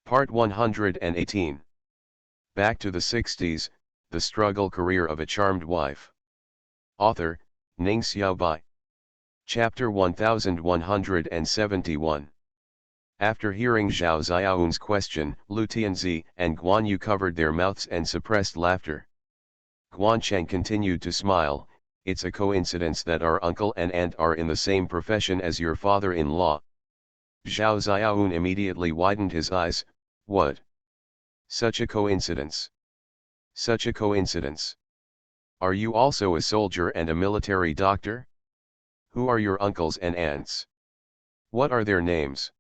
Part 118. Back to the 60s, The Struggle Career of a Charmed Wife. Author, Ning Xiaobai. Chapter 1171. After hearing Zhao Xiaoyun's question, Lu Tianzi and Guan Yu covered their mouths and suppressed laughter. Guan Cheng continued to smile. It's a coincidence that our uncle and aunt are in the same profession as your father-in-law. Zhao Xiaoyun immediately widened his eyes. What? Such a coincidence. Such a coincidence. Are you also a soldier and a military doctor? Who are your uncles and aunts? What are their names?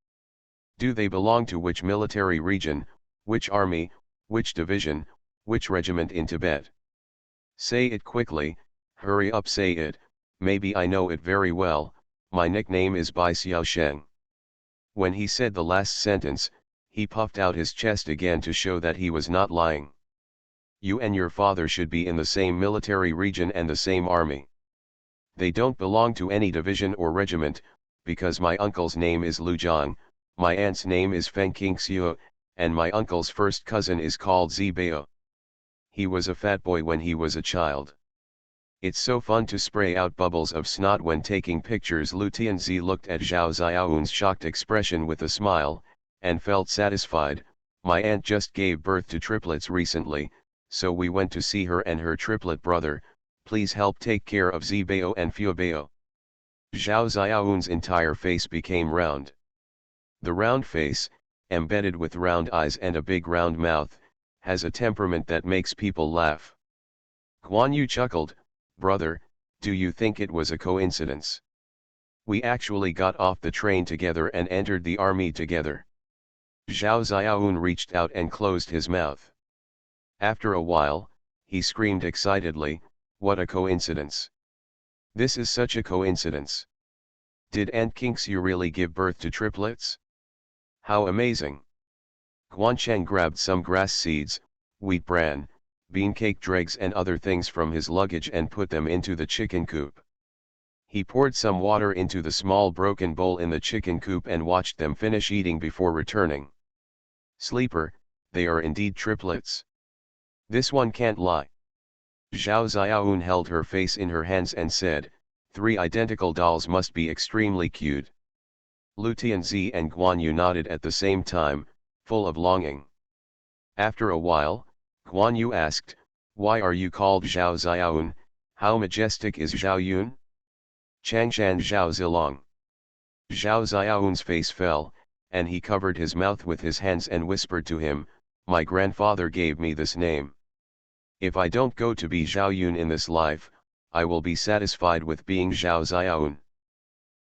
Do they belong to which military region, which army, which division, which regiment in Tibet? Say it quickly, hurry up, say it. Maybe I know it very well. My nickname is Bai Xiaosheng. When he said the last sentence, he puffed out his chest again to show that he was not lying. You and your father should be in the same military region and the same army. They don't belong to any division or regiment, because my uncle's name is Lu Zhang, my aunt's name is Feng Qingxiu, and my uncle's first cousin is called Zibao. He was a fat boy when he was a child. It's so fun to spray out bubbles of snot when taking pictures. Lu Tianzi looked at Zhao Xiaoyun's shocked expression with a smile, and felt satisfied. My aunt just gave birth to triplets recently, so we went to see her and her triplet brother. Please help take care of Zibao and Fuebao. Zhao Xiaoyun's entire face became round. The round face, embedded with round eyes and a big round mouth, has a temperament that makes people laugh. Guan Yu chuckled. Brother, do you think it was a coincidence? We actually got off the train together and entered the army together. Zhao Xiaoyun reached out and closed his mouth. After a while, he screamed excitedly, what a coincidence! This is such a coincidence! Did Aunt Qingxiu really give birth to triplets? How amazing! Guan Cheng grabbed some grass seeds, wheat bran, bean cake dregs and other things from his luggage and put them into the chicken coop. He poured some water into the small broken bowl in the chicken coop and watched them finish eating before returning. Sleeper, they are indeed triplets. This one can't lie. Zhao Xiaoyun held her face in her hands and said, 3 identical dolls must be extremely cute. Lu Tianzi and Guan Yu nodded at the same time, full of longing. After a while, Guan Yu asked, why are you called Zhao Xiaoyun? How majestic is Zhao Yun? Changshan Zhao Zilong. Zhao Xiaoyun's face fell, and he covered his mouth with his hands and whispered to him, my grandfather gave me this name. If I don't go to be Zhao Yun in this life, I will be satisfied with being Zhao Xiaoyun.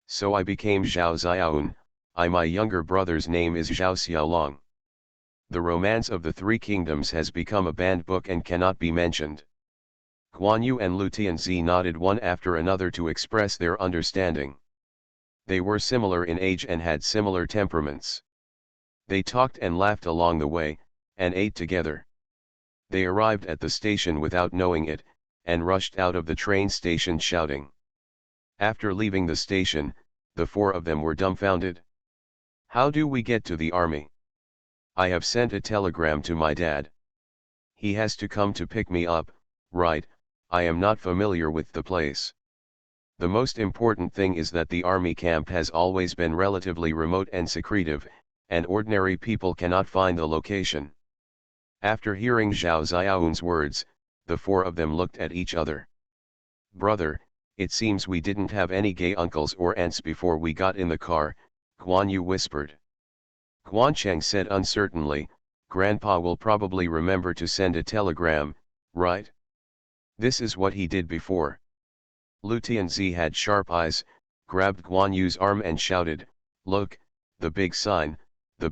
So I became Zhao Xiaoyun. My younger brother's name is Zhao Xiaolong. The Romance of the Three Kingdoms has become a banned book and cannot be mentioned. Guan Yu and Lu Tianzi nodded one after another to express their understanding. They were similar in age and had similar temperaments. They talked and laughed along the way, and ate together. They arrived at the station without knowing it, and rushed out of the train station shouting. After leaving the station, the 4 of them were dumbfounded. How do we get to the army? I have sent a telegram to my dad. He has to come to pick me up, right? I am not familiar with the place. The most important thing is that the army camp has always been relatively remote and secretive, and ordinary people cannot find the location. After hearing Zhao Xiaoyun's words, the 4 of them looked at each other. Brother, it seems we didn't have any gay uncles or aunts before we got in the car, Guan Yu whispered. Guan Cheng said uncertainly, Grandpa will probably remember to send a telegram, right? This is what he did before. Lu Tianzi had sharp eyes, grabbed Guan Yu's arm and shouted, look, the big sign, the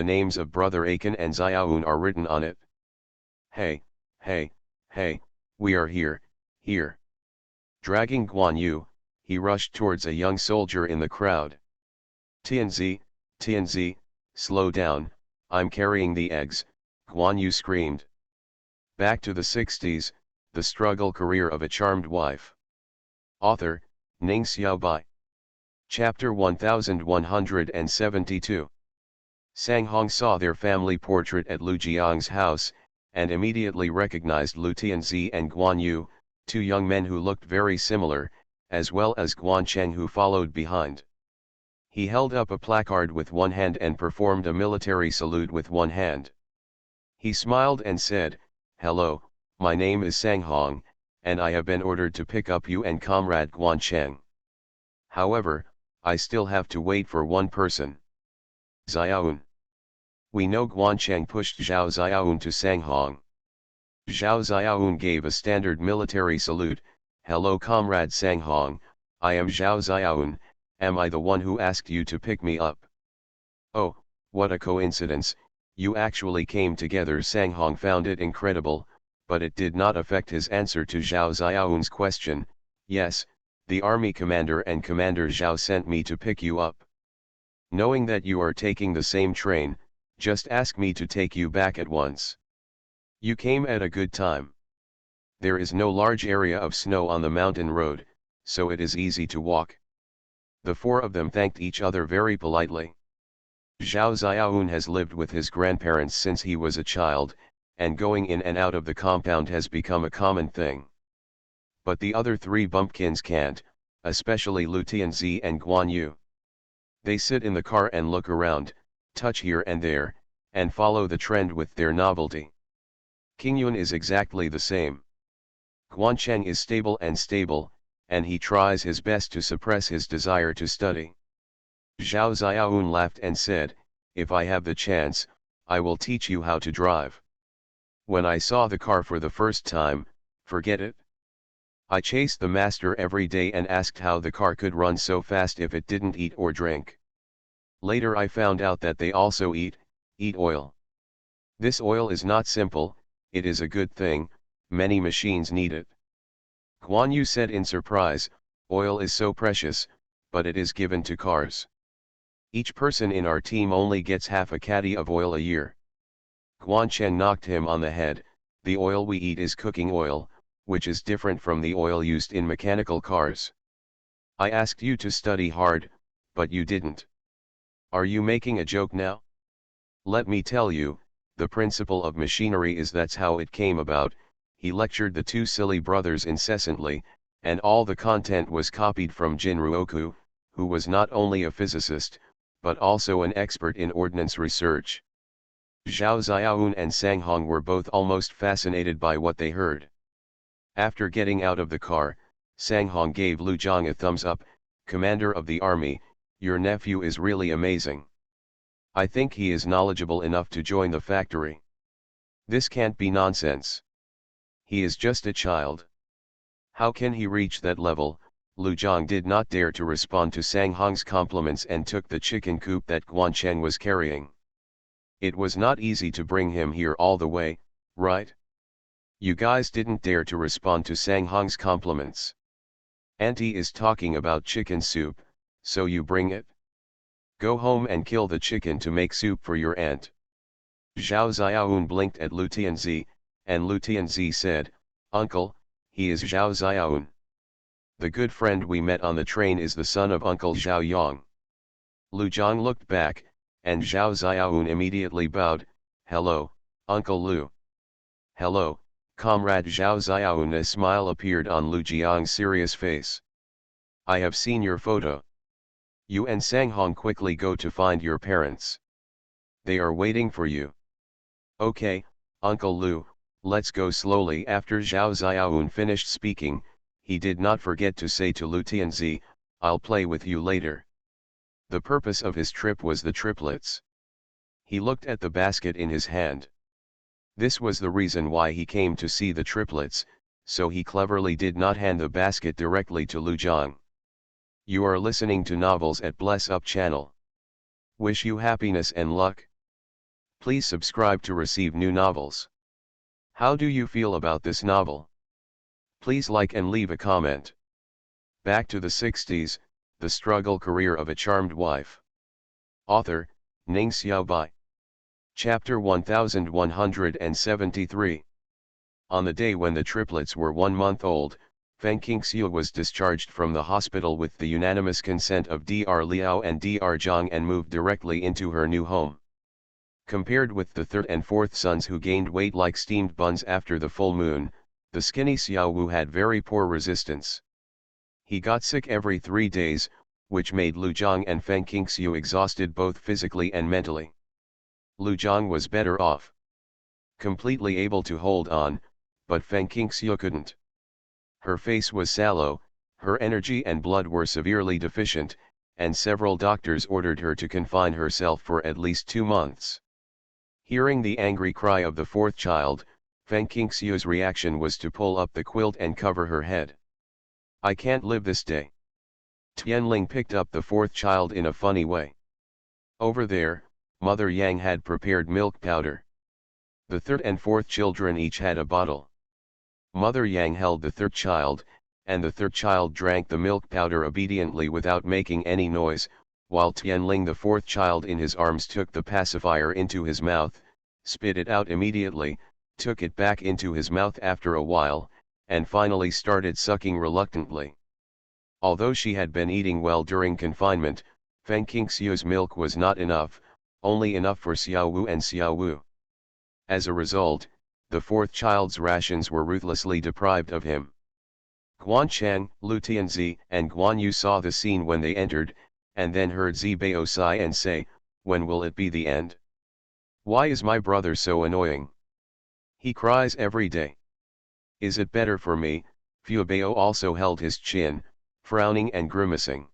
names of Brother Akin and Xiaoyun are written on it. Hey, we are here, here. Dragging Guan Yu, he rushed towards a young soldier in the crowd. Tianzi, slow down, I'm carrying the eggs, Guan Yu screamed. Back to the 60s, The Struggle Career of a Charmed Wife. Author, Ning Xiaobai. Chapter 1172. Sang Hong saw their family portrait at Lu Jiang's house, and immediately recognized Lu Tianzi and Guan Yu, two young men who looked very similar, as well as Guan Cheng who followed behind. He held up a placard with one hand and performed a military salute with one hand. He smiled and said, "Hello, my name is Sang Hong, and I have been ordered to pick up you and comrade Guan Cheng. However, I still have to wait for one person. Xiaoun." We know Guan Cheng pushed Zhao Xiaoun to Sang Hong. Zhao Xiaoun gave a standard military salute. "Hello comrade Sang Hong, I am Zhao Xiaoun, am I the one who asked you to pick me up?" "Oh, what a coincidence, you actually came together." Sang Hong found it incredible, but it did not affect his answer to Zhao Xiaoun's question. "Yes, the army commander and Commander Zhao sent me to pick you up. Knowing that you are taking the same train, just ask me to take you back at once. You came at a good time. There is no large area of snow on the mountain road, so it is easy to walk." The four of them thanked each other very politely. Zhao Xiaoun has lived with his grandparents since he was a child, and going in and out of the compound has become a common thing. But the other three bumpkins can't, especially Lu Tianzi and Guan Yu. They sit in the car and look around, touch here and there, and follow the trend with their novelty. Qingyun is exactly the same. Guan Cheng is stable, and he tries his best to suppress his desire to study. Zhao Xiaoun laughed and said, "If I have the chance, I will teach you how to drive. When I saw the car for the first time, forget it. I chased the master every day and asked how the car could run so fast if it didn't eat or drink. Later I found out that they also eat oil. This oil is not simple, it is a good thing, many machines need it." Guan Yu said in surprise, "Oil is so precious, but it is given to cars. Each person in our team only gets half a caddy of oil a year." Guan Cheng knocked him on the head. "The oil we eat is cooking oil, which is different from the oil used in mechanical cars. I asked you to study hard, but you didn't. Are you making a joke now? Let me tell you, the principle of machinery is that's how it came about." He lectured the two silly brothers incessantly, and all the content was copied from Jin Ruoku, who was not only a physicist, but also an expert in ordnance research. Zhao Xiaoun and Sang Hong were both almost fascinated by what they heard. After getting out of the car, Sang Hong gave Lu Jiang a thumbs up. "Commander of the army, your nephew is really amazing. I think he is knowledgeable enough to join the factory. This can't be nonsense. He is just a child. How can he reach that level?" Lu Jiang did not dare to respond to Sang Hong's compliments and took the chicken coop that Guan Cheng was carrying. "It was not easy to bring him here all the way, right? You guys didn't dare to respond to Sang Hong's compliments. Auntie is talking about chicken soup, so you bring it? Go home and kill the chicken to make soup for your aunt." Zhao Xiaoun blinked at Lu Tianzi, and Lu Tianzi said, "Uncle, he is Zhao Xiaoun. The good friend we met on the train is the son of Uncle Zhao Yang." Lu Jiang looked back, and Zhao Xiaoun immediately bowed. "Hello, Uncle Lu." "Hello, Comrade Zhao Xiaoun." A smile appeared on Lu Jiang's serious face. "I have seen your photo. You and Sang Hong quickly go to find your parents. They are waiting for you." "Okay, Uncle Lu, let's go slowly." After Zhao Xiaoun finished speaking, he did not forget to say to Lu Tianzi, "I'll play with you later." The purpose of his trip was the triplets. He looked at the basket in his hand. This was the reason why he came to see the triplets, so he cleverly did not hand the basket directly to Lu Jiang. You are listening to Novels at Bless Up channel. Wish you happiness and luck. Please subscribe to receive new novels. How do you feel about this novel? Please like and leave a comment. Back to the 60s, the struggle career of a charmed wife. Author, Ning Xiaobai. Chapter 1173. On the day when the triplets were 1 month old, Feng Qingxiu was discharged from the hospital with the unanimous consent of Dr. Liao and Dr. Zhang and moved directly into her new home. Compared with the third and fourth sons who gained weight like steamed buns after the full moon, the skinny Xiao Wu had very poor resistance. He got sick every 3 days, which made Lu Zhang and Feng Qingxiu exhausted both physically and mentally. Lu Zhang was better off, completely able to hold on, but Feng Qingxiu couldn't. Her face was sallow, her energy and blood were severely deficient, and several doctors ordered her to confine herself for at least 2 months. Hearing the angry cry of the fourth child, Feng Qingxiu's reaction was to pull up the quilt and cover her head. "I can't live this day." Tianling picked up the fourth child in a funny way. Over there, Mother Yang had prepared milk powder. The third and fourth children each had a bottle. Mother Yang held the third child, and the third child drank the milk powder obediently without making any noise, while Tianling the fourth child in his arms took the pacifier into his mouth, spit it out immediately, took it back into his mouth after a while, and finally started sucking reluctantly. Although she had been eating well during confinement, Feng Qingxiu's milk was not enough, only enough for Xiao Wu and Xiao Wu. As a result, the fourth child's rations were ruthlessly deprived of him. Guan Chang, Lu Tianzi, and Guan Yu saw the scene when they entered, and then heard Zibao sigh and say, "When will it be the end? Why is my brother so annoying? He cries every day. Is it better for me?" Fuebao also held his chin, frowning and grimacing.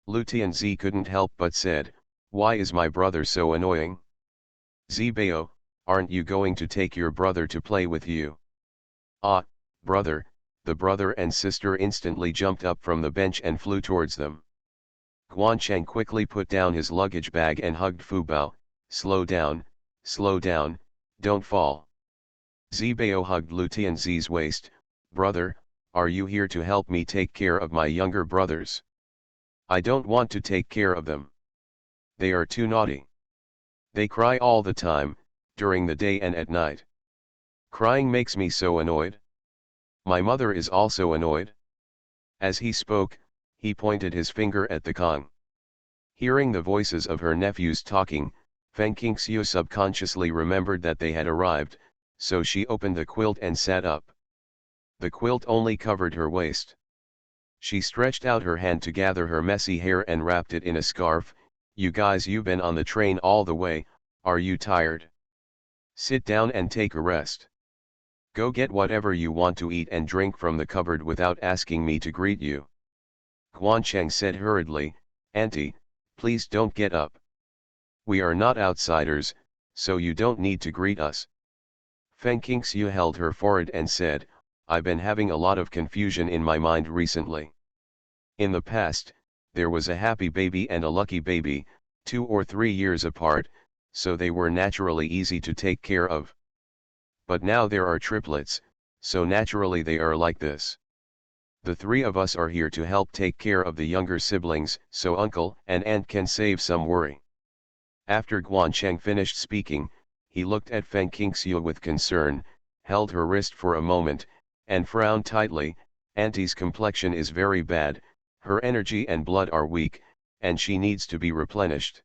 Lu Tianzi couldn't help but said, "Why is my brother so annoying? Zibao, aren't you going to take your brother to play with you?" "Ah, brother," the brother and sister instantly jumped up from the bench and flew towards them. Guancheng quickly put down his luggage bag and hugged Fubao, slow down, don't fall." Zibao hugged Lu Tianzi's waist, "Brother, are you here to help me take care of my younger brothers? I don't want to take care of them. They are too naughty. They cry all the time, during the day and at night. Crying makes me so annoyed. My mother is also annoyed." As he spoke, he pointed his finger at the Kong. Hearing the voices of her nephews talking, Feng Qingxiu subconsciously remembered that they had arrived, so she opened the quilt and sat up. The quilt only covered her waist. She stretched out her hand to gather her messy hair and wrapped it in a scarf. "You guys, you've been on the train all the way, are you tired? Sit down and take a rest. Go get whatever you want to eat and drink from the cupboard without asking me to greet you." Guancheng said hurriedly, "Auntie, please don't get up. We are not outsiders, so you don't need to greet us." Feng Qingxiu held her forehead and said, "I've been having a lot of confusion in my mind recently. In the past, there was a happy baby and a lucky baby, 2 or 3 years apart, so they were naturally easy to take care of. But now there are triplets, so naturally they are like this. The 3 of us are here to help take care of the younger siblings, so uncle and aunt can save some worry." After Guancheng finished speaking, he looked at Feng Qingxiu with concern, held her wrist for a moment, and frowned tightly. "Auntie's complexion is very bad, her energy and blood are weak, and she needs to be replenished.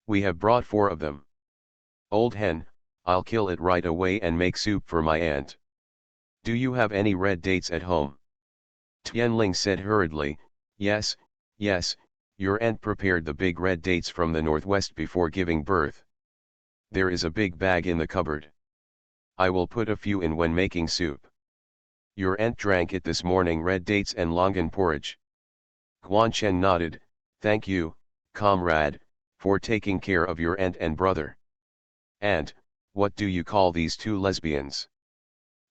We have brought 4 of them. Old hen, I'll kill it right away and make soup for my aunt. Do you have any red dates at home?" Tianling said hurriedly, Yes, your aunt prepared the big red dates from the northwest before giving birth. There is a big bag in the cupboard. I will put a few in when making soup. Your aunt drank it this morning, red dates and longan porridge." Guanchen nodded, "Thank you, comrade, for taking care of your aunt and brother. And, what do you call these 2 lesbians?"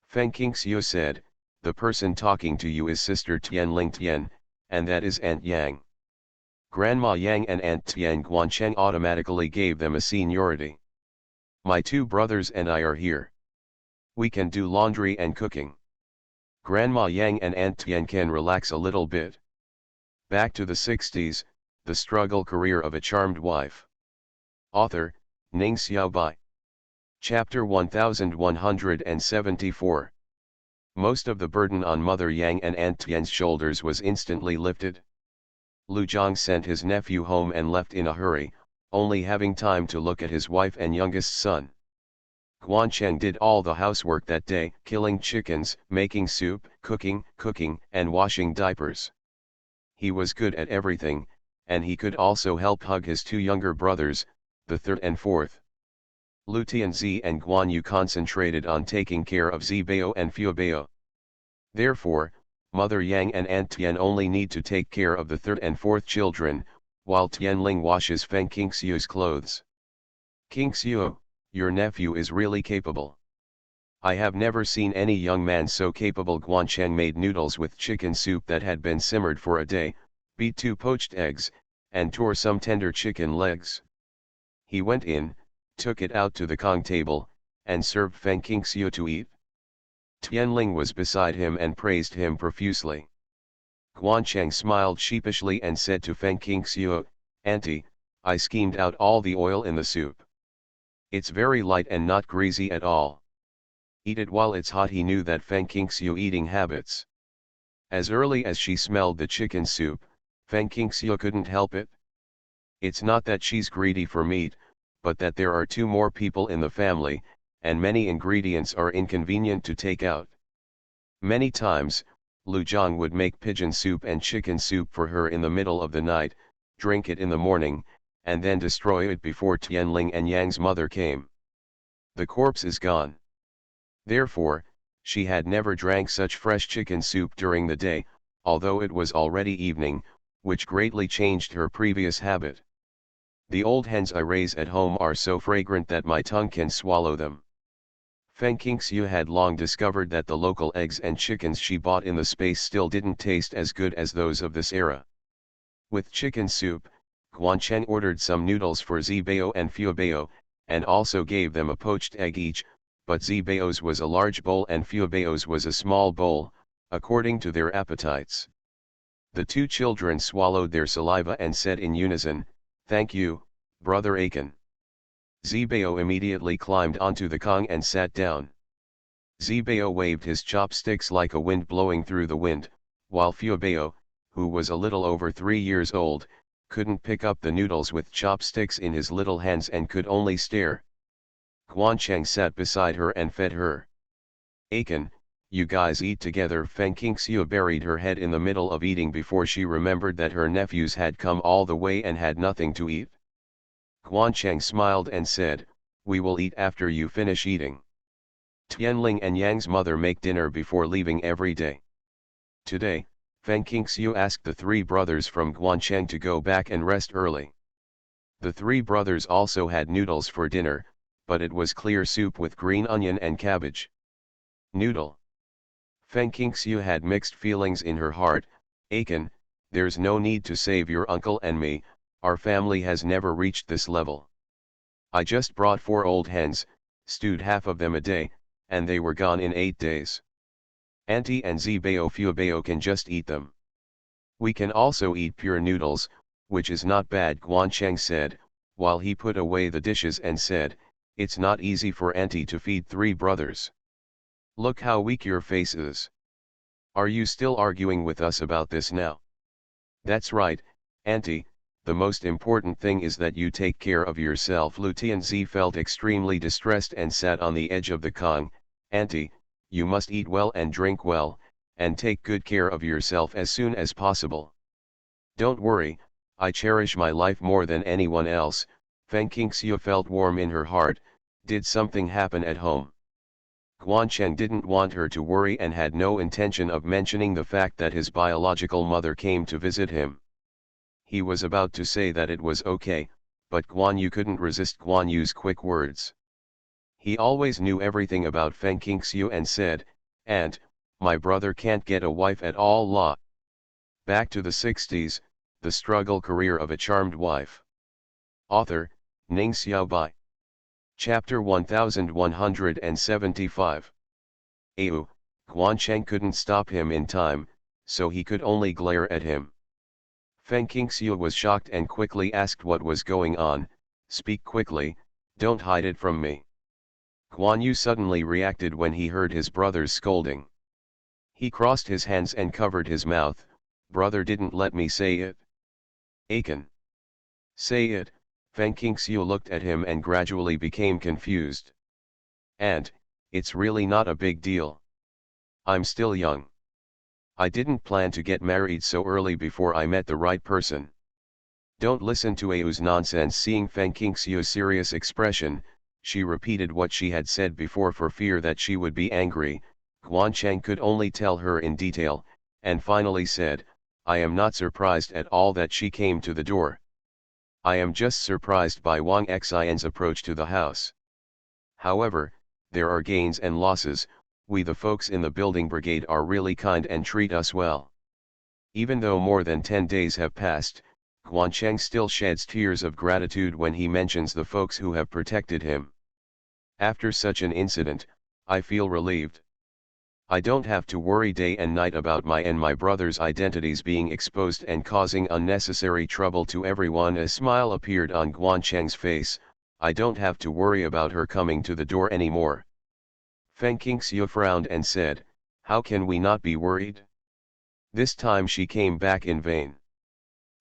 Feng Qingxiu said, "The person talking to you is Sister Tianling Tian, and that is Aunt Yang." Grandma Yang and Aunt Tian. Guancheng automatically gave them a seniority. "My 2 brothers and I are here. We can do laundry and cooking. Grandma Yang and Aunt Tian can relax a little bit." Back to the 60s, the struggle career of a charmed wife. Author, Ning Xiaobai. Chapter 1174. Most of the burden on Mother Yang and Aunt Tian's shoulders was instantly lifted. Lu Zhang sent his nephew home and left in a hurry, only having time to look at his wife and youngest son. Guancheng did all the housework that day, killing chickens, making soup, cooking, and washing diapers. He was good at everything, and he could also help hug his two younger brothers, the third and fourth. Lu Tianzi and Guan Yu concentrated on taking care of Zibao and Fuebao. Therefore, Mother Yang and Aunt Tian only need to take care of the third and fourth children, while Tianling washes Feng Qingxiu's clothes. Qingxiu, your nephew is really capable. I have never seen any young man so capable. Guancheng made noodles with chicken soup that had been simmered for a day, beat 2 poached eggs, and tore some tender chicken legs. He went in, took it out to the Kong table, and served Feng Qingxiu to eat. Tianling was beside him and praised him profusely. Guancheng smiled sheepishly and said to Feng Qingxiu, "Auntie, I schemed out all the oil in the soup. It's very light and not greasy at all. Eat it while it's hot." He knew that Feng Qingxiu eating habits. As early as she smelled the chicken soup, Feng Qingxiu couldn't help it. It's not that she's greedy for meat, but that there are 2 more people in the family, and many ingredients are inconvenient to take out. Many times, Lu Zhang would make pigeon soup and chicken soup for her in the middle of the night, drink it in the morning, and then destroy it before Tianling and Yang's mother came. The corpse is gone. Therefore, she had never drank such fresh chicken soup during the day, although it was already evening, which greatly changed her previous habit. "The old hens I raise at home are so fragrant that my tongue can swallow them." Feng Qingxiu had long discovered that the local eggs and chickens she bought in the space still didn't taste as good as those of this era. With chicken soup, Guancheng ordered some noodles for Zibao and Fuebao, and also gave them a poached egg each, but Zibao's was a large bowl and Fuebao's was a small bowl, according to their appetites. The 2 children swallowed their saliva and said in unison, "Thank you, Brother Aiken." Zibao immediately climbed onto the Kong and sat down. Zibao waved his chopsticks like a wind blowing through the wind, while Fuebao, who was a little over 3 years old, couldn't pick up the noodles with chopsticks in his little hands and could only stare. Guancheng sat beside her and fed her. "Aiken, you guys eat together." Feng Qingxiu buried her head in the middle of eating before she remembered that her nephews had come all the way and had nothing to eat. Guancheng smiled and said, "We will eat after you finish eating." Tianling and Yang's mother make dinner before leaving every day. Today, Feng Qingxiu asked the 3 brothers from Guancheng to go back and rest early. The 3 brothers also had noodles for dinner, but it was clear soup with green onion and cabbage. Noodle. Feng Qingxiu had mixed feelings in her heart. "Aiken, there's no need to save your uncle and me, our family has never reached this level. I just brought 4 old hens, stewed half of them a day, and they were gone in 8 days. Auntie and Zibao Fuebao can just eat them. We can also eat pure noodles, which is not bad," Guancheng said, while he put away the dishes and said, "It's not easy for Auntie to feed 3 brothers. Look how weak your face is. Are you still arguing with us about this now?" "That's right, Auntie, the most important thing is that you take care of yourself." Lu Tianzi felt extremely distressed and sat on the edge of the Kong. "Auntie, you must eat well and drink well, and take good care of yourself as soon as possible." "Don't worry, I cherish my life more than anyone else." Feng Qingxiu felt warm in her heart. Did something happen at home? Guancheng didn't want her to worry and had no intention of mentioning the fact that his biological mother came to visit him. He was about to say that it was okay, but Guan Yu couldn't resist Guan Yu's quick words. He always knew everything about Feng Qingxiu and said, "Aunt, my brother can't get a wife at all." Back to the 60s, the struggle career of a charmed wife. Author, Ning Xiaobai. Chapter 1175. Guancheng couldn't stop him in time, so he could only glare at him. Feng Qingxiu was shocked and quickly asked what was going on. "Speak quickly, don't hide it from me." Guan Yu suddenly reacted when he heard his brother's scolding. He crossed his hands and covered his mouth. "Brother didn't let me say it." "Aiken." "Say it." Feng Qingxiu looked at him and gradually became confused. "And, it's really not a big deal. I'm still young. I didn't plan to get married so early before I met the right person." "Don't listen to Au's nonsense." Seeing Feng Qingxiu's serious expression, she repeated what she had said before for fear that she would be angry. Guan Cheng could only tell her in detail, and finally said, "I am not surprised at all that she came to the door. I am just surprised by Wang Xian's approach to the house. However, there are gains and losses. We the folks in the building brigade are really kind and treat us well." Even though more than 10 days have passed, Guan Cheng still sheds tears of gratitude when he mentions the folks who have protected him. "After such an incident, I feel relieved. I don't have to worry day and night about my and my brother's identities being exposed and causing unnecessary trouble to everyone." A smile appeared on Guan Cheng's face. "I don't have to worry about her coming to the door anymore." Feng Qingxiu frowned and said, "How can we not be worried? This time she came back in vain.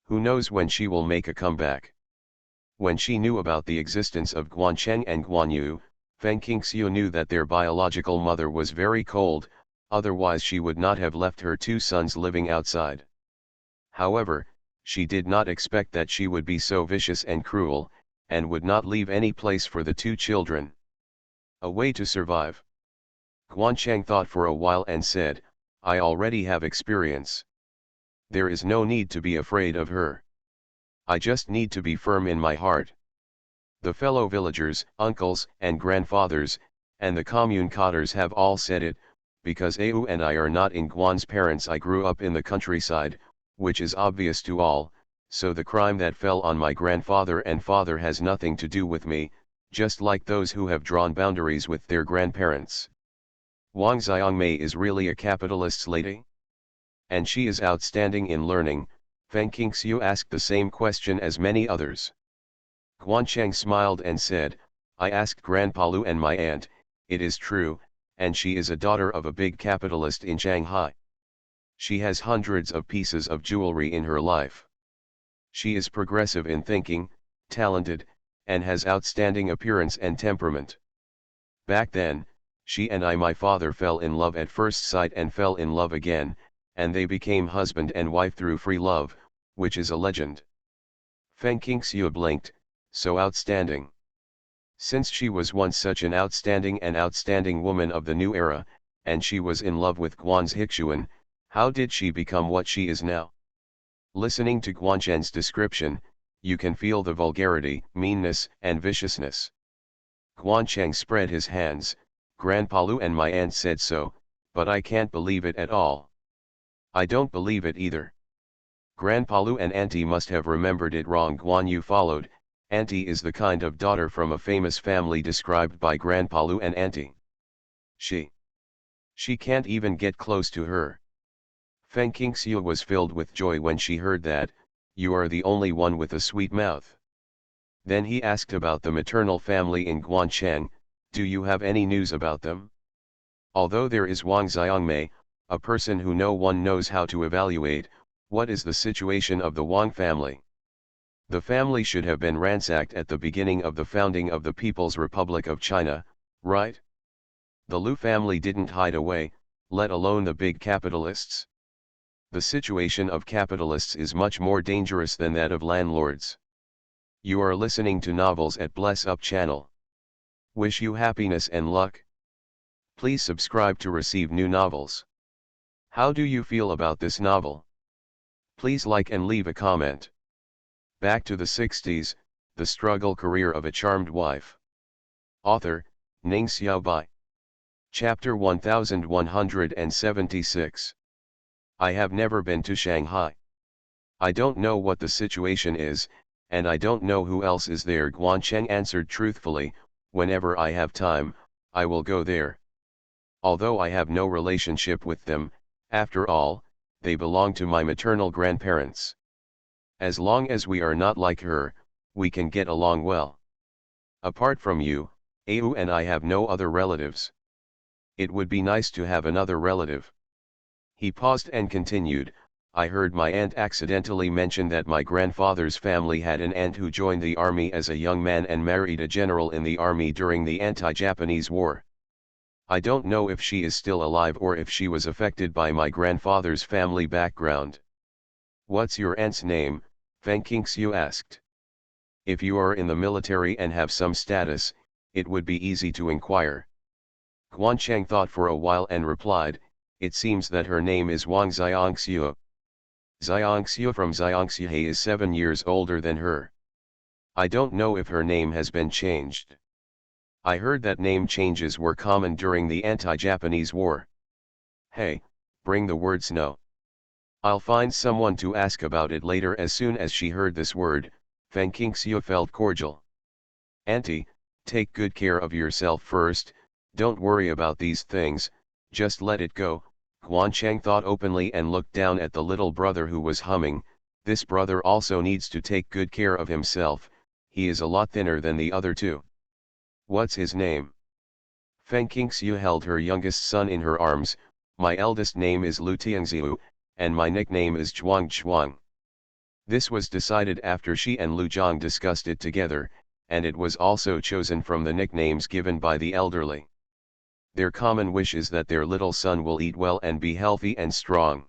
Who knows when she will make a comeback?" When she knew about the existence of Guan Cheng and Guan Yu, Feng Qingxiu knew that their biological mother was very cold, otherwise she would not have left her two sons living outside. However, she did not expect that she would be so vicious and cruel, and would not leave any place for the two children. A way to survive. Guan Cheng thought for a while and said, "I already have experience. There is no need to be afraid of her. I just need to be firm in my heart." The fellow villagers, uncles and grandfathers, and the commune cadres have all said it. Because Au and I are not in Guan's parents, I grew up in the countryside, which is obvious to all, so the crime that fell on my grandfather and father has nothing to do with me, just like those who have drawn boundaries with their grandparents. Wang Xiangmei is really a capitalist's lady? And she is outstanding in learning. Feng Qingxiu asked the same question as many others. Guan Cheng smiled and said, "I asked Grandpa Lu and my aunt, it is true, and she is a daughter of a big capitalist in Shanghai. She has hundreds of pieces of jewelry in her life. She is progressive in thinking, talented, and has outstanding appearance and temperament. Back then, she and my father fell in love at first sight and fell in love again, and they became husband and wife through free love, which is a legend." Feng Qingxiu blinked. So outstanding. Since she was once such an outstanding woman of the new era, and she was in love with Guan's Hixuan, how did she become what she is now? Listening to Guan Chen's description, you can feel the vulgarity, meanness, and viciousness. Guan Cheng spread his hands. "Grandpa Lu and my aunt said so, but I can't believe it at all." "I don't believe it either. Grandpa Lu and Auntie must have remembered it wrong." Guan Yu followed. "Auntie is the kind of daughter from a famous family described by Grandpa Lu and Auntie. She can't even get close to her." Feng Qingxiu was filled with joy when she heard that. "You are the only one with a sweet mouth." Then he asked about the maternal family in Guancheng. "Do you have any news about them? Although there is Wang Xiangmei, a person who no one knows how to evaluate, what is the situation of the Wang family? The family should have been ransacked at the beginning of the founding of the People's Republic of China, right? The Lu family didn't hide away, let alone the big capitalists. The situation of capitalists is much more dangerous than that of landlords." You are listening to Novels at Bless Up channel. Wish you happiness and luck. Please subscribe to receive new novels. How do you feel about this novel? Please like and leave a comment. Back to the 60s, the struggle career of a charmed wife. Author, Ning Xiaobai. Chapter 1176. I have never been to Shanghai. I don't know what the situation is, and I don't know who else is there. Guan Cheng answered truthfully, "Whenever I have time, I will go there. Although I have no relationship with them, after all, they belong to my maternal grandparents. As long as we are not like her, we can get along well. Apart from you, Au and I have no other relatives. It would be nice to have another relative." He paused and continued, I heard my aunt accidentally mention that my grandfather's family had an aunt who joined the army as a young man and married a general in the army during the anti-Japanese war. I don't know if she is still alive or if she was affected by my grandfather's family background. What's your aunt's name? Feng Qingxiu asked. If you are in the military and have some status, it would be easy to inquire. Guancheng thought for a while and replied, it seems that her name is Wang Xiangxiu. Xiangxiu from Xiangxihe is 7 years older than her. I don't know if her name has been changed. I heard that name changes were common during the anti-Japanese war. Hey, bring the words no. I'll find someone to ask about it later. As soon as she heard this word, Feng Qingxiu felt cordial. Auntie, take good care of yourself first, don't worry about these things, just let it go, Guancheng thought openly and looked down at the little brother who was humming. This brother also needs to take good care of himself, he is a lot thinner than the other two. What's his name? Feng Qingxiu held her youngest son in her arms. My eldest name is Lu Tianxiu, and my nickname is Zhuang Zhuang. This was decided after she and Lu Zhang discussed it together, and it was also chosen from the nicknames given by the elderly. Their common wish is that their little son will eat well and be healthy and strong.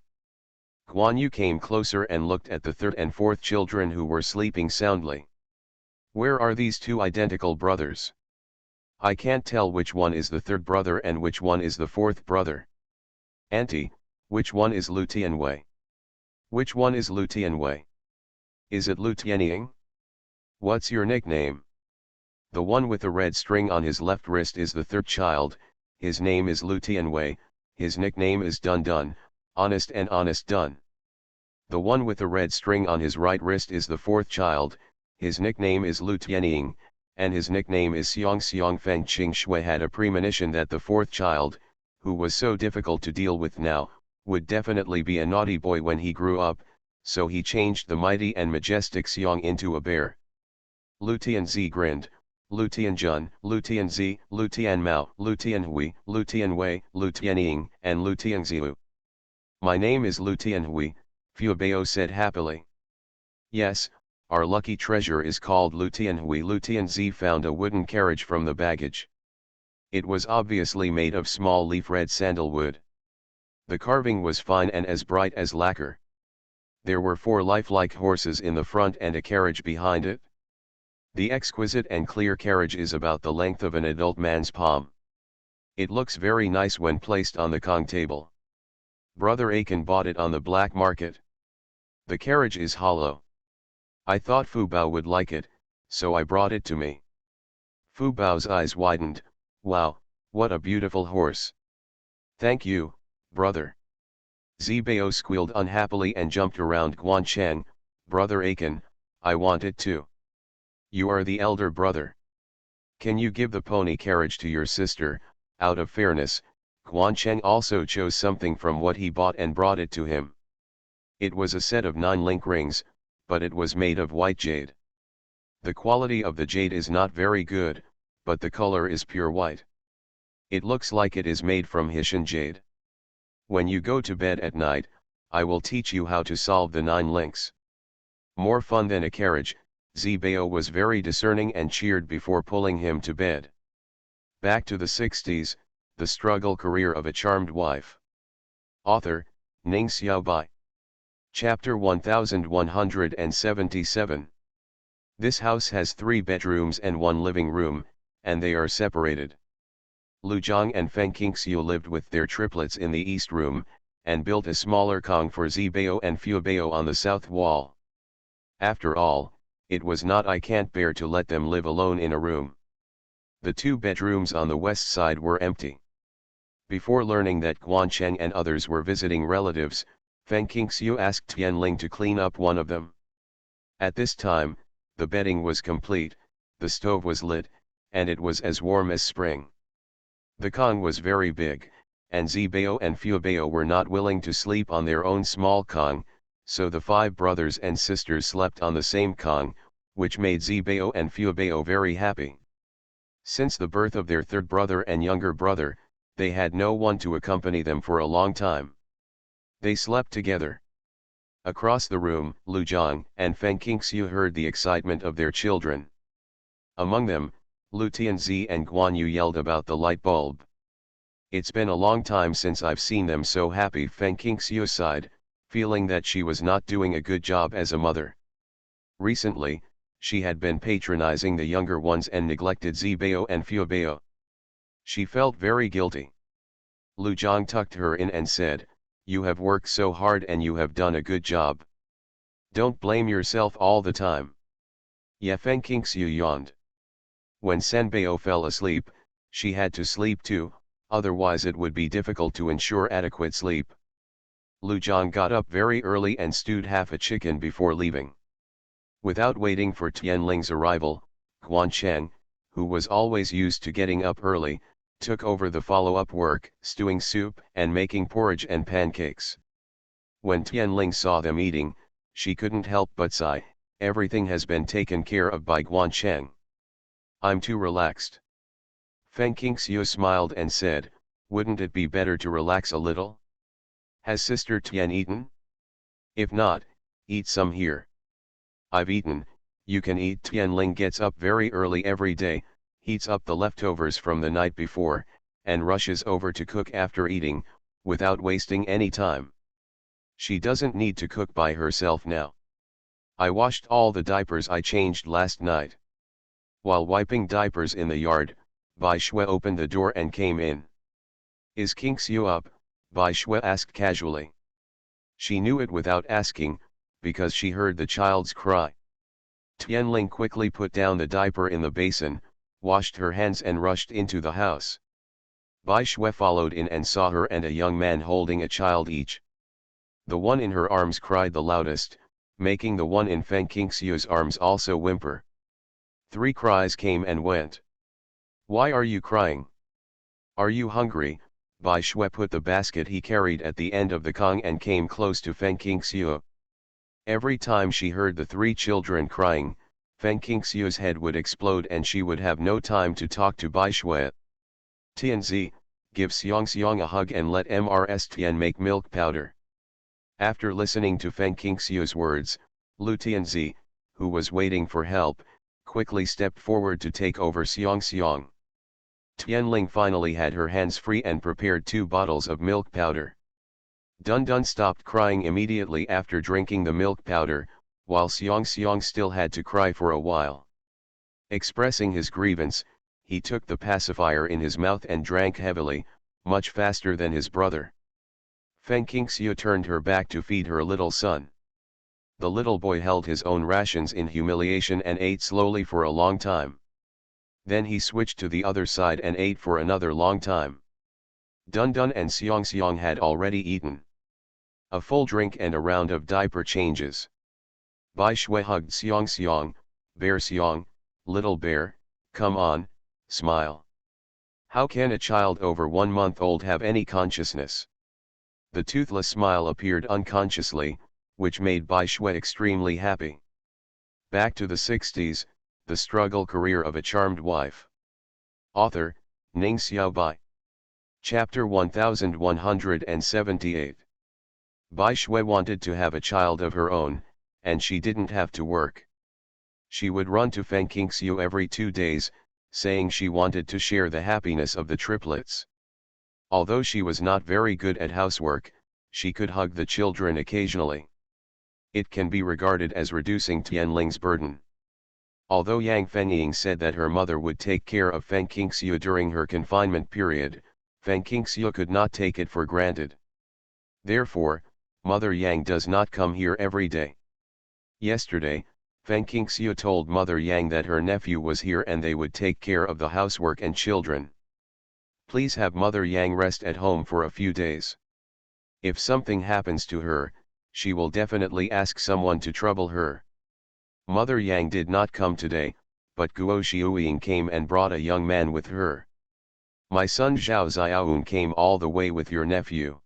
Guan Yu came closer and looked at the third and fourth children who were sleeping soundly. Where are these two identical brothers? I can't tell which one is the third brother and which one is the fourth brother. Auntie, which one is Lu Tianwei? Which one is Lu Tianwei? Is it Lu Tianying? What's your nickname? The one with the red string on his left wrist is the third child, his name is Lu Tianwei, his nickname is Dun Dun, honest and honest Dun. The one with the red string on his right wrist is the fourth child, his nickname is Lu Tianying, and his nickname is Xiong Xiong. Feng Qingxue had a premonition that the fourth child, who was so difficult to deal with now, would definitely be a naughty boy when he grew up, so he changed the mighty and majestic Xiong into a bear. Lu Tianzi grinned, Lu Tianjun, Lu Tianzi, Lu Tianmao, Lu Tianhui, Lu Tianwei, Lu Tianying, and Lu Tianxiu. My name is Lu Tianhui, Fu Bao said happily. Yes, our lucky treasure is called Lu Tianhui. Lu Tianzi found a wooden carriage from the baggage. It was obviously made of small leaf red sandalwood. The carving was fine and as bright as lacquer. There were 4 lifelike horses in the front and a carriage behind it. The exquisite and clear carriage is about the length of an adult man's palm. It looks very nice when placed on the Kong table. Brother Aiken bought it on the black market. The carriage is hollow. I thought Fu Bao would like it, so I brought it to me. Fu Bao's eyes widened. Wow, what a beautiful horse. Thank you, brother. Zibao squealed unhappily and jumped around Guancheng. Brother Aiken, I want it too. You are the elder brother. Can you give the pony carriage to your sister? Out of fairness, Guancheng also chose something from what he bought and brought it to him. It was a set of 9 link rings, but it was made of white jade. The quality of the jade is not very good, but the color is pure white. It looks like it is made from Hishan jade. When you go to bed at night, I will teach you how to solve the 9 links. More fun than a carriage. Zibao was very discerning and cheered before pulling him to bed. Back to the 60s, the struggle career of a charmed wife. Author, Ning Xiaobai. Chapter 1177. This house has 3 bedrooms and 1 living room, and they are separated. Lu Zhang and Feng Qingxiu lived with their triplets in the east room, and built a smaller Kong for Zibao and Fu Bao on the south wall. After all, it was not I can't bear to let them live alone in a room. The 2 bedrooms on the west side were empty. Before learning that Guancheng and others were visiting relatives, Feng Qingxiu asked Tianling to clean up one of them. At this time, the bedding was complete, the stove was lit, and it was as warm as spring. The Kong was very big, and Zibao and Fu Bao were not willing to sleep on their own small Kong, so the 5 brothers and sisters slept on the same Kong, which made Zibao and Fu Bao very happy. Since the birth of their third brother and younger brother, they had no one to accompany them for a long time. They slept together. Across the room, Lu Zhang and Feng Qingxiu heard the excitement of their children. Among them, Lu Tianzi and Guan Yu yelled about the light bulb. It's been a long time since I've seen them so happy, Feng Qingxiu sighed, feeling that she was not doing a good job as a mother. Recently, she had been patronizing the younger ones and neglected Zibao and Fuebao. She felt very guilty. Lu Zhang tucked her in and said, "You have worked so hard and you have done a good job. Don't blame yourself all the time." Ye Feng Qingxiu yawned. When Senbao fell asleep, she had to sleep too, otherwise it would be difficult to ensure adequate sleep. Lu Zhang got up very early and stewed half a chicken before leaving. Without waiting for Tianling's arrival, Guan Cheng, who was always used to getting up early, took over the follow-up work, stewing soup and making porridge and pancakes. When Tianling saw them eating, she couldn't help but sigh, everything has been taken care of by Guan Cheng. I'm too relaxed. Feng Qingxiu smiled and said, wouldn't it be better to relax a little? Has Sister Tian eaten? If not, eat some here. I've eaten, you can eat. Tianling gets up very early every day, heats up the leftovers from the night before, and rushes over to cook after eating, without wasting any time. She doesn't need to cook by herself now. I washed all the diapers I changed last night. While wiping diapers in the yard, Bai Shui opened the door and came in. Is Qingxiu up? Bai Shui asked casually. She knew it without asking, because she heard the child's cry. Tianling quickly put down the diaper in the basin, washed her hands and rushed into the house. Bai Shui followed in and saw her and a young man holding a child each. The one in her arms cried the loudest, making the one in Feng Qingxiu's arms also whimper. 3 cries came and went. Why are you crying? Are you hungry? Bai Shui put the basket he carried at the end of the kong and came close to Feng Qingxiu. Every time she heard the 3 children crying, Feng Qingxiu's head would explode and she would have no time to talk to Bai Shui. Tianzi, give Xiang a hug and let Mrs. Tian make milk powder. After listening to Feng Qingxiu's words, Lu Tianzi, who was waiting for help, quickly stepped forward to take over Xiang. Tianling finally had her hands free and prepared 2 bottles of milk powder. Dun Dun stopped crying immediately after drinking the milk powder, while Xiang still had to cry for a while. Expressing his grievance, he took the pacifier in his mouth and drank heavily, much faster than his brother. Feng Qingxiu turned her back to feed her little son. The little boy held his own rations in humiliation and ate slowly for a long time. Then he switched to the other side and ate for another long time. Dun Dun and Xiang had already eaten. A full drink and a round of diaper changes. Bai Shui hugged Xiang, Bear Xiang, little bear, come on, smile. How can a child over 1 month old have any consciousness? The toothless smile appeared unconsciously, which made Bai Shui extremely happy. Back to the 60s, the struggle career of a charmed wife. Author, Ning Xiaobai. Chapter 1178. Bai Shui wanted to have a child of her own, and she didn't have to work. She would run to Feng Qingxiu every 2 days, saying she wanted to share the happiness of the triplets. Although she was not very good at housework, she could hug the children occasionally. It can be regarded as reducing Tianling's burden. Although Yang Fengying said that her mother would take care of Feng Qingxiu during her confinement period, Feng Qingxiu could not take it for granted. Therefore, Mother Yang does not come here every day. Yesterday, Feng Qingxiu told Mother Yang that her nephew was here and they would take care of the housework and children. Please have Mother Yang rest at home for a few days. If something happens to her, she will definitely ask someone to trouble her. Mother Yang did not come today, but Guo Xiuying came and brought a young man with her. My son Zhao Xiaoun came all the way with your nephew.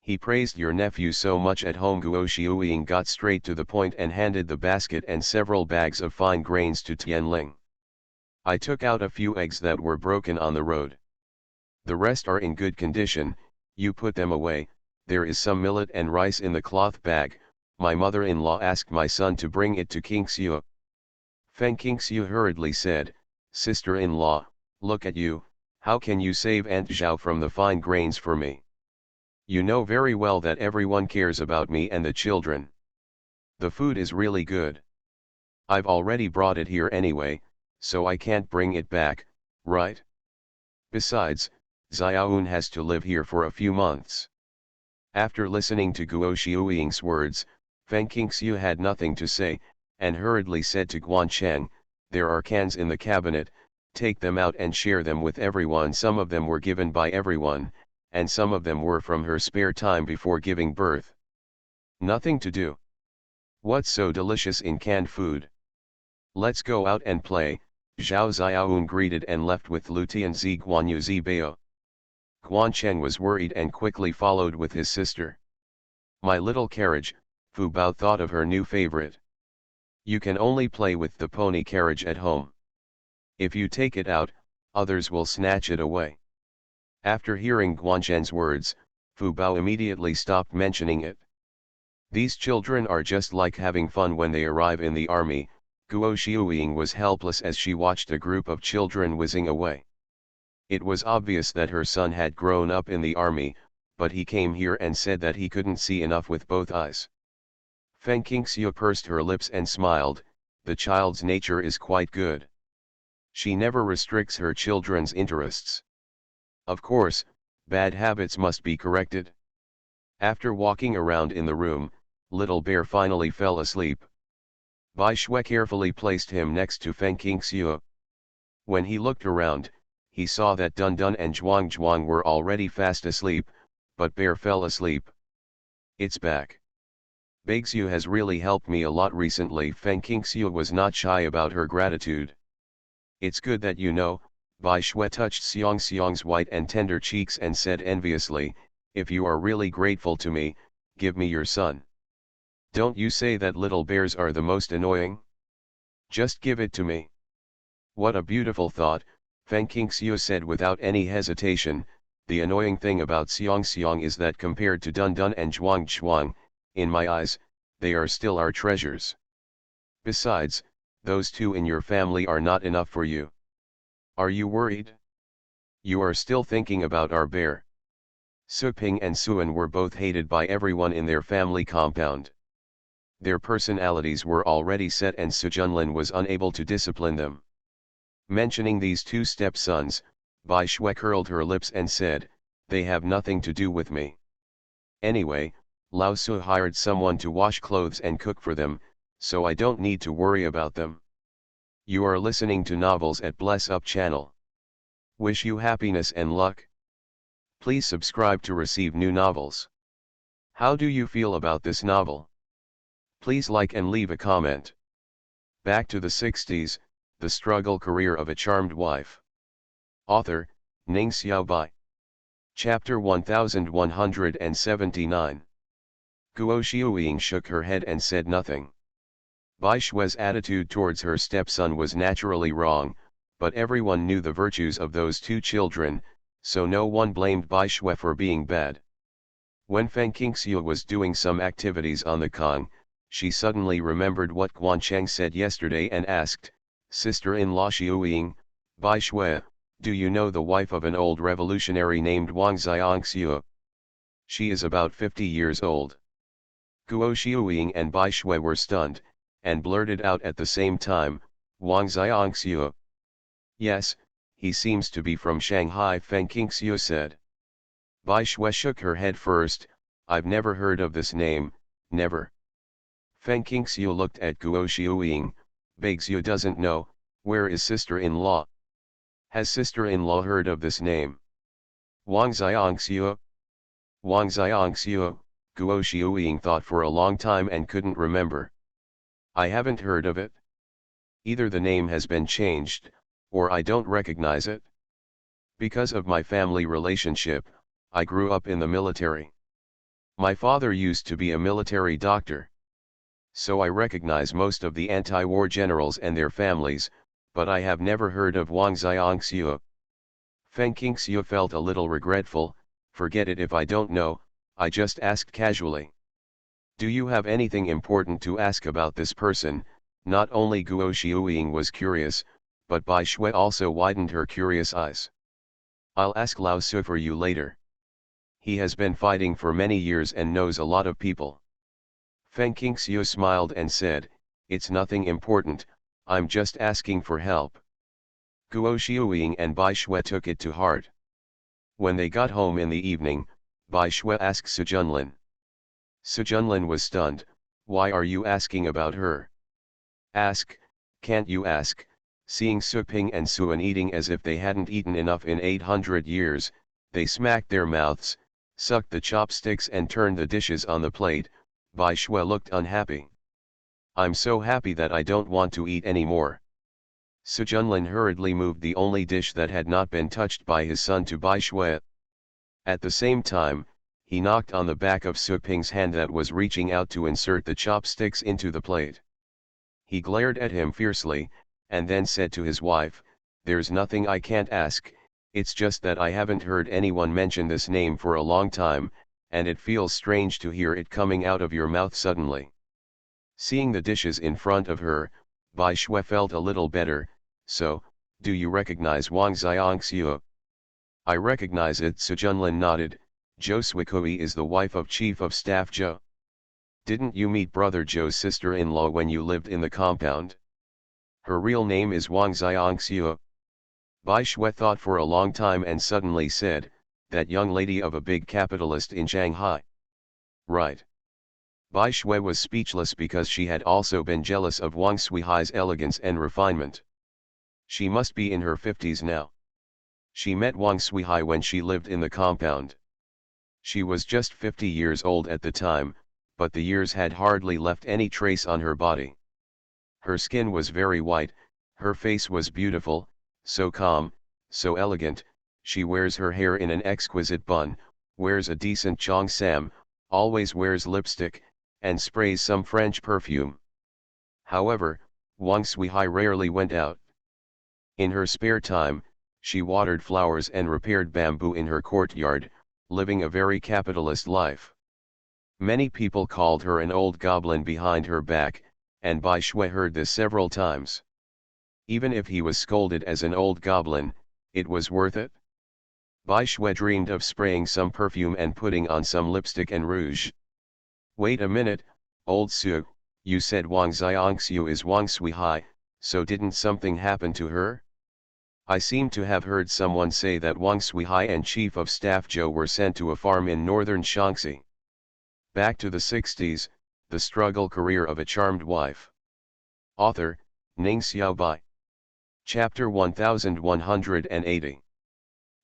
He praised your nephew so much at home. Guo Xiuying got straight to the point and handed the basket and several bags of fine grains to Tianling. I took out a few eggs that were broken on the road. The rest are in good condition, you put them away. There is some millet and rice in the cloth bag. my mother-in-law asked my son to bring it to King Xiu. Feng Qingxiu hurriedly said, sister-in-law, look at you, how can you save Aunt Zhao from the fine grains for me? You know very well that everyone cares about me and the children. The food is really good. I've already brought it here anyway, so I can't bring it back, right? Besides, Xiaoun has to live here for a few months. After listening to Guo Xiuying's words, Feng Qingxiu had nothing to say, and hurriedly said to Guan Cheng, there are cans in the cabinet, take them out and share them with everyone. Some of them were given by everyone, and some of them were from her spare time before giving birth. Nothing to do. What's so delicious in canned food? Let's go out and play. Zhao Xiaoun greeted and left with Lu Tianzi Guanyu Zibao. Guan Cheng was worried and quickly followed with his sister. My little carriage, Fu Bao thought of her new favorite. You can only play with the pony carriage at home. If you take it out, others will snatch it away. After hearing Guan Chen's words, Fu Bao immediately stopped mentioning it. These children are just like having fun when they arrive in the army. Guo Xiuying was helpless as she watched a group of children whizzing away. It was obvious that her son had grown up in the army, but he came here and said that he couldn't see enough with both eyes. Feng Qingxiu pursed her lips and smiled, the child's nature is quite good. She never restricts her children's interests. Of course, bad habits must be corrected. After walking around in the room, Little Bear finally fell asleep. Bai Shui carefully placed him next to Feng Qingxiu. When he looked around, he saw that Dun Dun and Zhuang Zhuang were already fast asleep, but Bear fell asleep. It's back. Beixiu has really helped me a lot recently. Feng Qingxiu was not shy about her gratitude. It's good that you know. Bai Shui touched Xiong Xiong's white and tender cheeks and said enviously, if you are really grateful to me, give me your son. Don't you say that little bears are the most annoying? Just give it to me. What a beautiful thought, Feng Qingxiu said without any hesitation. The annoying thing about Xiong Xiong is that compared to Dun Dun and Zhuang Zhuang, in my eyes, they are still our treasures. Besides, those two in your family are not enough for you. Are you worried? You are still thinking about our bear. Su Ping and Suan were both hated by everyone in their family compound. Their personalities were already set and Su Junlin was unable to discipline them. Mentioning these two stepsons, Bai Shui curled her lips and said, they have nothing to do with me. Anyway, Lao Su hired someone to wash clothes and cook for them, so I don't need to worry about them. You are listening to Novels at Bless Up channel. Wish you happiness and luck. Please subscribe to receive new novels. How do you feel about this novel? Please like and leave a comment. Back to the 60s, the struggle career of a charmed wife. Author, Ning Xiaobai. Chapter 1179. Guo Xiuying shook her head and said nothing. Bai Shui's attitude towards her stepson was naturally wrong, but everyone knew the virtues of those two children, so no one blamed Bai Shui for being bad. When Feng Qingxiu was doing some activities on the Kong, she suddenly remembered what Guan Cheng said yesterday and asked, sister-in-law Xiuying, Bai Shui, do you know the wife of an old revolutionary named Wang Xiangxiu? She is about 50 years old. Guo Xiuying and Bai Shui were stunned, and blurted out at the same time, Wang Xiangxiu. Yes, he seems to be from Shanghai, Feng Qingxiu said. Bai Shui shook her head first, I've never heard of this name, never. Feng Qingxiu looked at Guo Xiuying, Beixiu doesn't know, where is sister-in-law? Has sister-in-law heard of this name? Wang Xiangxiu? Wang Xiangxiu, Guo Xiuying thought for a long time and couldn't remember. I haven't heard of it. Either the name has been changed, or I don't recognize it. Because of my family relationship, I grew up in the military. My father used to be a military doctor. So I recognize most of the anti-war generals and their families, but I have never heard of Wang Xiangxiu. Feng Qingxiu felt a little regretful, forget it if I don't know, I just asked casually. Do you have anything important to ask about this person? Not only Guo Xiuying was curious, but Bai Shui also widened her curious eyes. I'll ask Lao Su for you later. He has been fighting for many years and knows a lot of people. Feng Qingxiu smiled and said, it's nothing important, I'm just asking for help. Guo Xiuying and Bai Shui took it to heart. When they got home in the evening, Bai Shui asked Su Junlin. Su Junlin was stunned, why are you asking about her? Ask, can't you ask? Seeing Su Ping and Suan eating as if they hadn't eaten enough in 800 years, they smacked their mouths, sucked the chopsticks and turned the dishes on the plate. Bai Shui looked unhappy. I'm so happy that I don't want to eat anymore. Su Junlin hurriedly moved the only dish that had not been touched by his son to Bai Shui. At the same time, he knocked on the back of Su Ping's hand that was reaching out to insert the chopsticks into the plate. He glared at him fiercely, and then said to his wife, there's nothing I can't ask, it's just that I haven't heard anyone mention this name for a long time, and it feels strange to hear it coming out of your mouth suddenly. Seeing the dishes in front of her, Bai Shui felt a little better. So, do you recognize Wang Xiangxiu? I recognize it. Su Junlin nodded. Zhou Suikui is the wife of Chief of Staff Zhou. Didn't you meet brother Zhou's sister-in-law when you lived in the compound? Her real name is Wang Xiangxiu. Bai Shui thought for a long time and suddenly said, that young lady of a big capitalist in Shanghai. Right. Bai Shui was speechless because she had also been jealous of Wang Suihai's elegance and refinement. She must be in her 50s now. She met Wang Suihai when she lived in the compound. She was just 50 years old at the time, but the years had hardly left any trace on her body. Her skin was very white, her face was beautiful, so calm, so elegant. She wears her hair in an exquisite bun, wears a decent cheongsam, always wears lipstick, and sprays some French perfume. However, Wang Suihai rarely went out. In her spare time, she watered flowers and repaired bamboo in her courtyard, living a very capitalist life. Many people called her an old goblin behind her back, and Bai Shui heard this several times. Even if he was scolded as an old goblin, it was worth it. Bai Shui dreamed of spraying some perfume and putting on some lipstick and rouge. Wait a minute, old Su, you said Wang Xiangxiu is Wang Suihai, so didn't something happen to her? I seem to have heard someone say that Wang Suihai and Chief of Staff Zhou were sent to a farm in northern Shaanxi. Back to the 60s, the struggle career of a charmed wife. Author, Ning Xiaobai. Chapter 1180.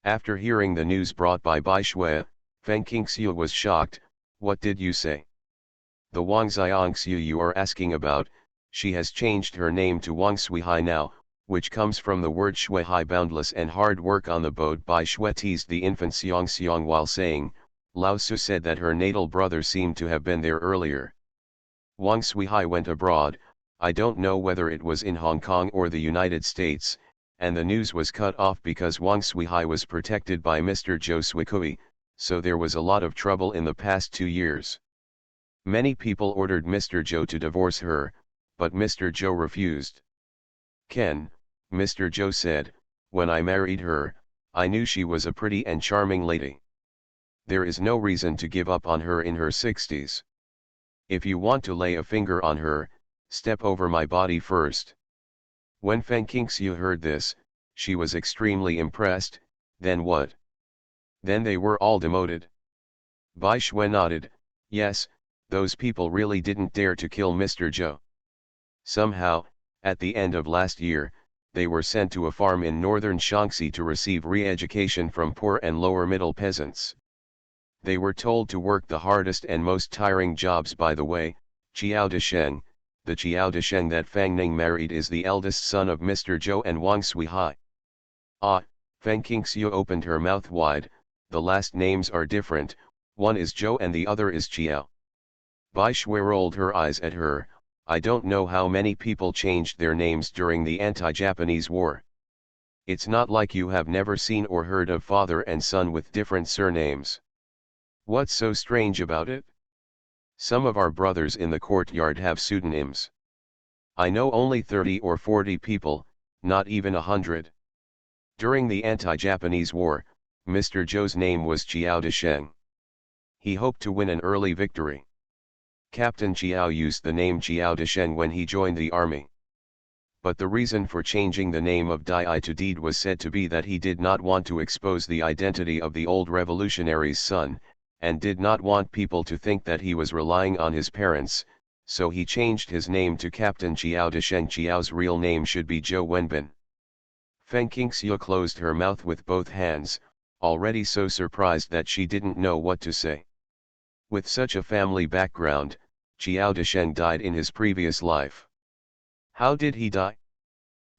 After hearing the news brought by Bai Shui, Feng Qingxiu was shocked. What did you say? The Wang Xiangxiu you are asking about, she has changed her name to Wang Suihai now, which comes from the word Shuihai, boundless and hard work on the boat. Bai Shui teased the infant Xiong while saying, Lao Su said that her natal brother seemed to have been there earlier. Wang Suihai went abroad, I don't know whether it was in Hong Kong or the United States, and the news was cut off because Wang Suihai was protected by Mr. Zhou Suikui, so there was a lot of trouble in the past 2 years. Many people ordered Mr. Zhou to divorce her, but Mr. Zhou refused. Ken, Mr. Zhou said, when I married her, I knew she was a pretty and charming lady. There is no reason to give up on her in her 60s. If you want to lay a finger on her, step over my body first. When Feng Qingxiu heard this, she was extremely impressed. Then what? Then they were all demoted. Bai Shui nodded, yes, those people really didn't dare to kill Mr. Zhou. Somehow, at the end of last year, they were sent to a farm in northern Shaanxi to receive re-education from poor and lower middle peasants. They were told to work the hardest and most tiring jobs. By the way, Qiao Desheng, the Qiao Desheng that Fang Ning married, is the eldest son of Mr. Zhou and Wang Suihai. Ah, Feng Qingxiu opened her mouth wide, the last names are different, one is Zhou and the other is Qiao. Bai Shui rolled her eyes at her. I don't know how many people changed their names during the anti-Japanese war. It's not like you have never seen or heard of father and son with different surnames. What's so strange about it? Some of our brothers in the courtyard have pseudonyms. I know only 30 or 40 people, not even 100. During the anti-Japanese war, Mr. Zhou's name was Jiao Desheng. He hoped to win an early victory. Captain Jiao used the name Jiao Desheng when he joined the army. But the reason for changing the name of Dai to Deed was said to be that he did not want to expose the identity of the old revolutionary's son, and did not want people to think that he was relying on his parents, so he changed his name to Captain Jiao Desheng. Jiao's real name should be Zhou Wenbin. Feng Qingxiu closed her mouth with both hands, already so surprised that she didn't know what to say. With such a family background, Jiao Desheng died in his previous life. How did he die?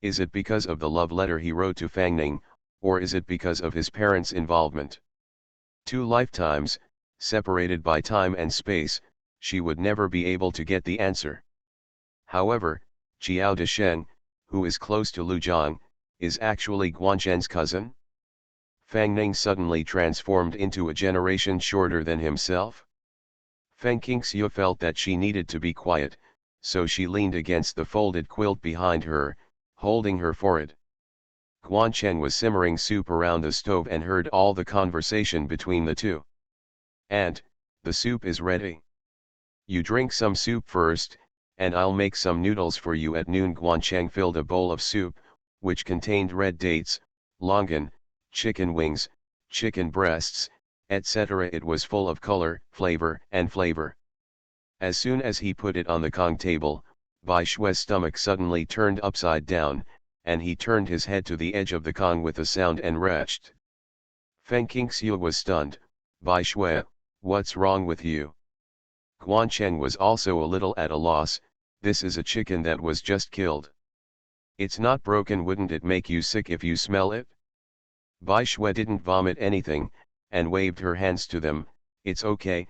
Is it because of the love letter he wrote to Fang Ning, or is it because of his parents' involvement? 2 lifetimes, separated by time and space, she would never be able to get the answer. However, Jiao Desheng, who is close to Lu Zhang, is actually Guanzhen's cousin? Fang Ning suddenly transformed into a generation shorter than himself? Feng Qingxiu felt that she needed to be quiet, so she leaned against the folded quilt behind her, holding her forehead. Guanzhen was simmering soup around the stove and heard all the conversation between the two. "Aunt, the soup is ready. You drink some soup first, and I'll make some noodles for you at noon." Guanzhen filled a bowl of soup, which contained red dates, longan, chicken wings, chicken breasts, etc. It was full of color, flavor. As soon as he put it on the Kong table, Bai Shui's stomach suddenly turned upside down, and he turned his head to the edge of the Kong with a sound and retched. Feng Qingxiu was stunned. "Bai Shui, what's wrong with you?" Guanzhen was also a little at a loss. "This is a chicken that was just killed. It's not broken. Wouldn't it make you sick if you smell it?" Bai Shui didn't vomit anything, and waved her hands to them. It's okay,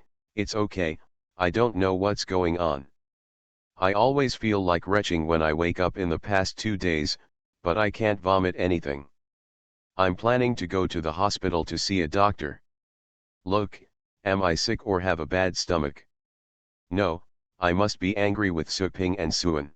I don't know what's going on. I always feel like retching when I wake up in the past 2 days, but I can't vomit anything. I'm planning to go to the hospital to see a doctor. Look, am I sick or have a bad stomach? No, I must be angry with Su Ping and Suan.